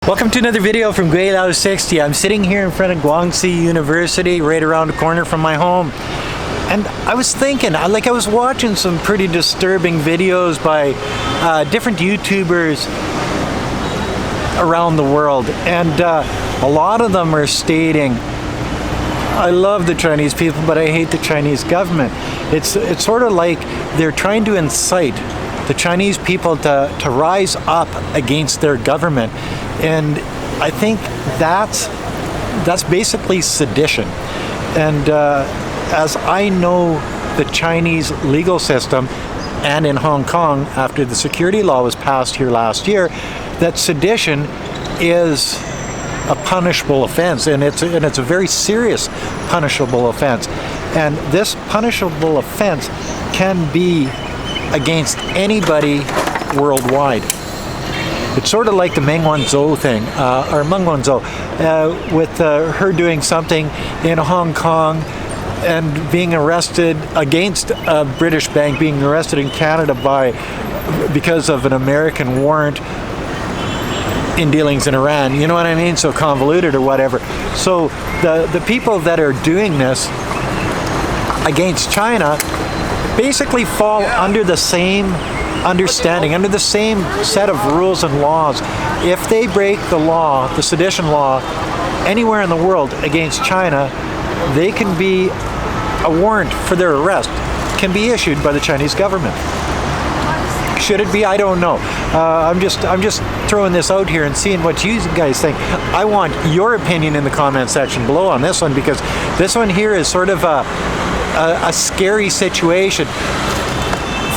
Welcome to another video from Gweilo 60. I'm sitting here in front of Guangxi University, right around the corner from my home. And I was thinking, I was watching some pretty disturbing videos by different YouTubers around the world. And a lot of them are stating, I love the Chinese people, but I hate the Chinese government. It's sort of like they're trying to incite the Chinese people to rise up against their government. And I think that's basically sedition. And as I know the Chinese legal system, and in Hong Kong after the security law was passed here last year, that sedition is a punishable offense, and it's a very serious punishable offense. And this punishable offense can be against anybody worldwide. It's sort of like the Meng Wanzhou thing, or Meng Wanzhou, with her doing something in Hong Kong and being arrested against a British bank, being arrested in Canada because of an American warrant in dealings in Iran. You know what I mean? So convoluted or whatever. So the people that are doing this against China basically fall under the same understanding, under the same set of rules and laws. If they break the law, the sedition law, anywhere in the world against China, they can be, a warrant for their arrest can be issued by the Chinese government. Should it be? I don't know. I'm just throwing this out here and seeing what you guys think. I want your opinion in the comment section below on this one, because this one here is sort of a scary situation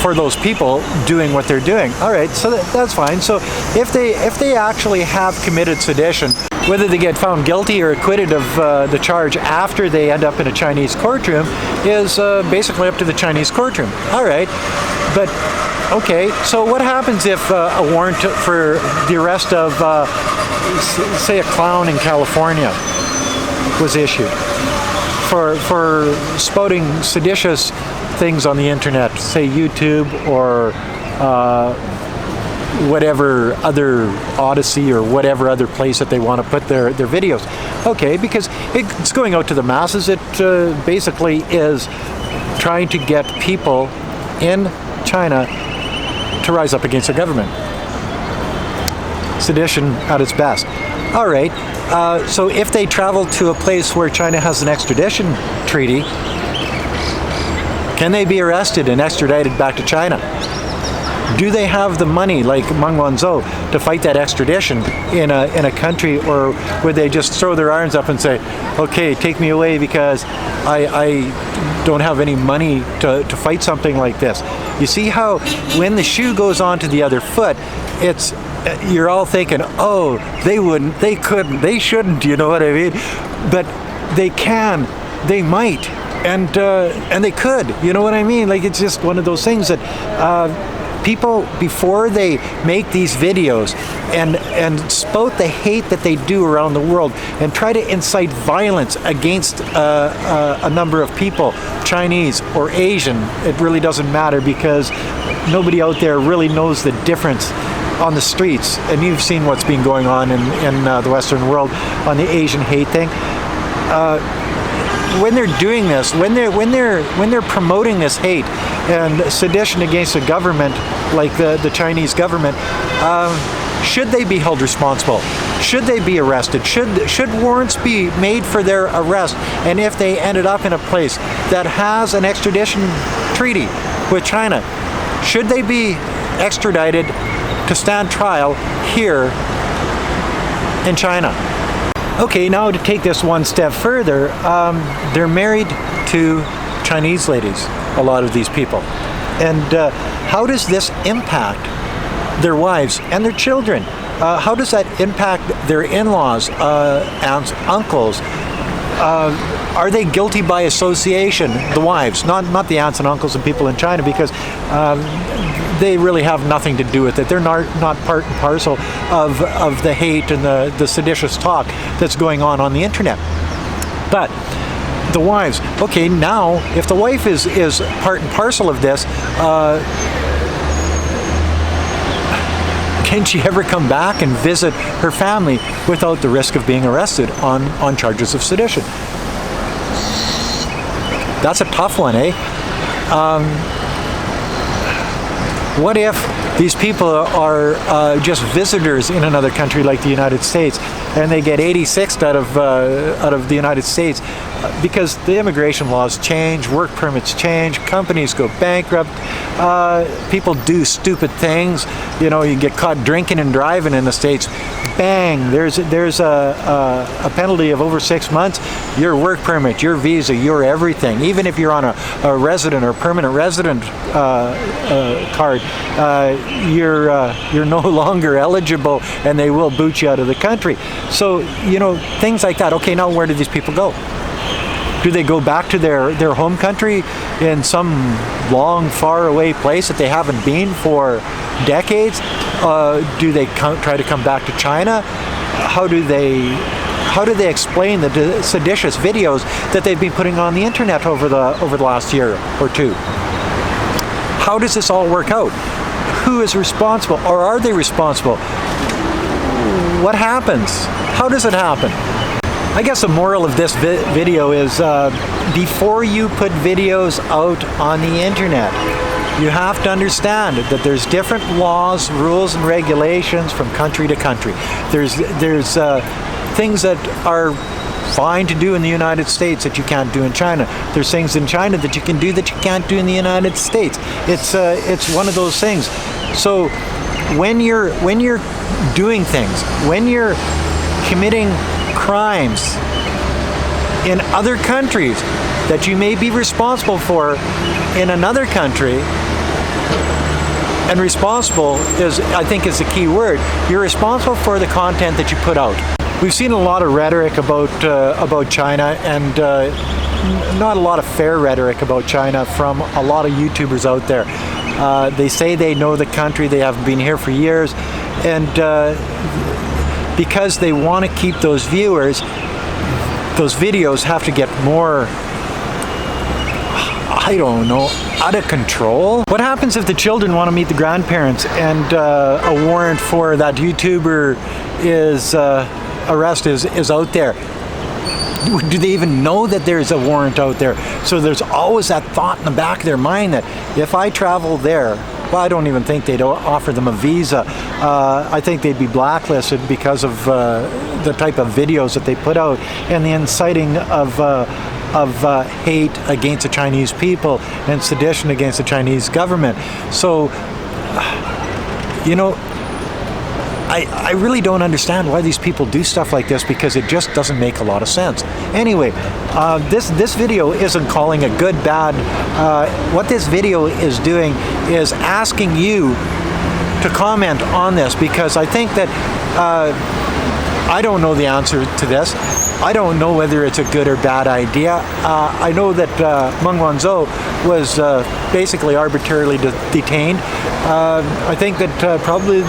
for those people doing what they're doing. All right, so that's fine. So if they actually have committed sedition, whether they get found guilty or acquitted of the charge after they end up in a Chinese courtroom is basically up to the Chinese courtroom. All right, but okay, so what happens if a warrant for the arrest of, say, a clown in California was issued for spouting seditious things on the internet, say YouTube or whatever other Odyssey or whatever other place that they want to put their videos. Okay, because it's going out to the masses. It basically is trying to get people in China to rise up against their government. Sedition at its best. All right, so if they travel to a place where China has an extradition treaty, can they be arrested and extradited back to China? Do they have the money, like Meng Wanzhou, to fight that extradition in a country, or would they just throw their arms up and say, okay, take me away because I don't have any money to fight something like this? You see how when the shoe goes on to the other foot, you're all thinking, oh, they wouldn't, they couldn't, they shouldn't, you know what I mean? But they can, they might, and they could, you know what I mean? Like, it's just one of those things that people, before they make these videos and spout the hate that they do around the world and try to incite violence against a number of people, Chinese or Asian, it really doesn't matter, because nobody out there really knows the difference on the streets. And you've seen what's been going on in the Western world on the Asian hate thing. When they're doing this, when they're promoting this hate and sedition against a government like the Chinese government, should they be held responsible? Should they be arrested? Should warrants be made for their arrest? And if they ended up in a place that has an extradition treaty with China, should they be extradited to stand trial here in China? Okay, now to take this one step further, they're married to Chinese ladies, a lot of these people. And how does this impact their wives and their children? How does that impact their in-laws, aunts, uncles? Are they guilty by association, the wives, not the aunts and uncles and people in China, because they really have nothing to do with it. They're not part and parcel of the hate and the seditious talk that's going on the internet. But the wives, okay, now if the wife is part and parcel of this, can she ever come back and visit her family without the risk of being arrested on charges of sedition? That's a tough one, eh? What if these people are just visitors in another country like the United States, and they get 86th out of the United States because the immigration laws change, work permits change, companies go bankrupt, people do stupid things. You know, you get caught drinking and driving in the States, bang, there's a penalty of over 6 months. Your work permit, your visa, your everything, even if you're on a resident or permanent resident card, you're no longer eligible, and they will boot you out of the country. So, you know, things like that. Okay, now where do these people go? Do they go back to their home country in some long, far away place that they haven't been for decades? Do they try to come back to China? How do they explain the seditious videos that they've been putting on the internet over the last year or two? How does this all work out? Who is responsible, or are they responsible? What happens? How does it happen? I guess the moral of this video is before you put videos out on the internet, you have to understand that there's different laws, rules, and regulations from country to country. There's things that are fine to do in the United States that you can't do in China. There's things in China that you can do that you can't do in the United States. It's one of those things. So when you're doing things, when you're committing crimes in other countries that you may be responsible for in another country, and responsible I think is the key word. You're responsible for the content that you put out. We've seen a lot of rhetoric about China, and not a lot of fair rhetoric about China from a lot of YouTubers out there. They say they know the country, they haven't been here for years, and because they want to keep those viewers, those videos have to get more, I don't know, out of control. What happens if the children want to meet the grandparents and a warrant for that YouTuber arrest is out there? Do they even know that there's a warrant out there? So there's always that thought in the back of their mind that if I travel there, well, I don't even think they'd offer them a visa. I think they'd be blacklisted because of the type of videos that they put out and the inciting of hate against the Chinese people and sedition against the Chinese government. So, you know, I really don't understand why these people do stuff like this, because it just doesn't make a lot of sense. Anyway, this video isn't calling a good, bad. What this video is doing is asking you to comment on this, because I think that I don't know the answer to this. I don't know whether it's a good or bad idea. I know that Meng Wanzhou was basically arbitrarily detained. I think that probably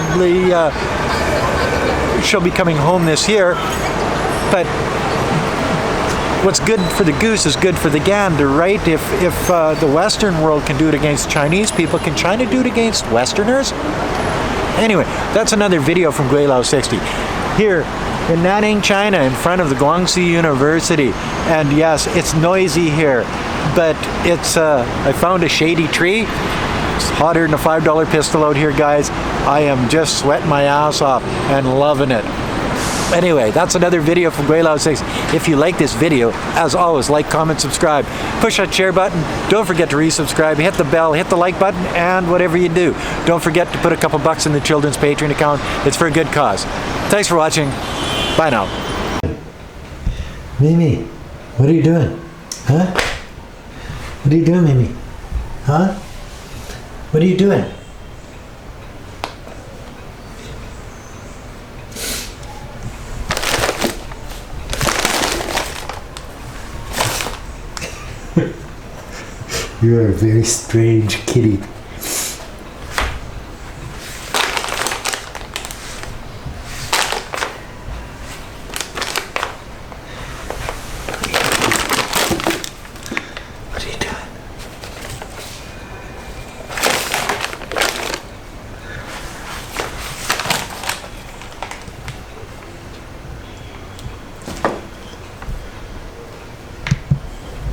she'll be coming home this year, but what's good for the goose is good for the gander, right? If the Western world can do it against Chinese people, can China do it against Westerners? Anyway, that's another video from Gweilo 60. Here in Nanning, China, in front of the Guangxi University. And yes, it's noisy here, but it's, I found a shady tree. It's hotter than a $5 pistol out here, guys. I am just sweating my ass off and loving it. Anyway, that's another video from Gweilo 60. If you like this video, as always, like, comment, subscribe. Push that share button. Don't forget to resubscribe. Hit the bell, hit the like button, and whatever you do, don't forget to put a couple bucks in the children's Patreon account. It's for a good cause. Thanks for watching. Bye now. Mimi, what are you doing? Huh? What are you doing, Mimi? Huh? What are you doing? You are a very strange kitty.